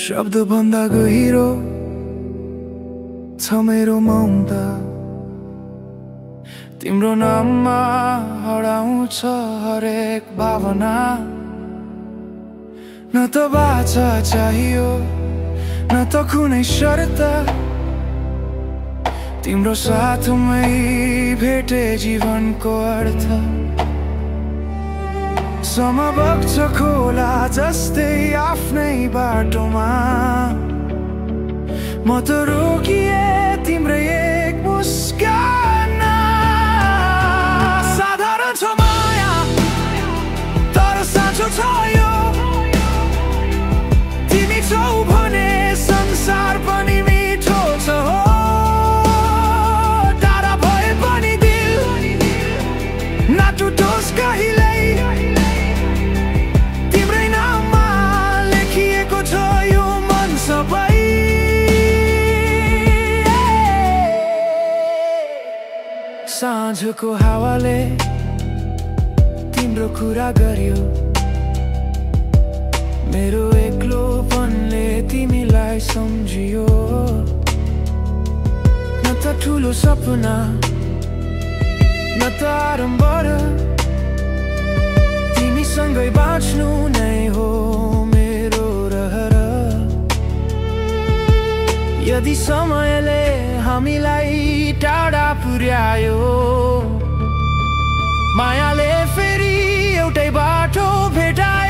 शब्द भन्दा गहिरो छ मेरो ममता तिम्रो नाममा हराउँछ हरेक भावना। न त बाचा चाहियो न त कुनै शर्त, तिम्रो साथमै भेटे जीवनको अर्थ। समय बग्छ खोला जस्तै आफ्नै बाटोमा, म त रोकिए तिम्रै एक मुस्कान। साधारण छ माया तर साँचो छ यो, तिमी छौ भने संसार पनि मिठो छ हो। टाढा भए पनि दिल नटुटोस् कहिल्यै, तिम्रै नाममा लेखिएको छ यो मन सबै। साँझको हावाले तिम्रो कुरा गर्यो, मेरो एक्लोपनले तिमीलाई सम्झियो। न त ठुलो सपना न त आडम्बर, तिमीसँगै बाँच्नु नै हो मेरो रहर। यदि समयले हामीलाई टाढा पुर्यायो, मायाले फेरि एउटै बाटो भेटायो।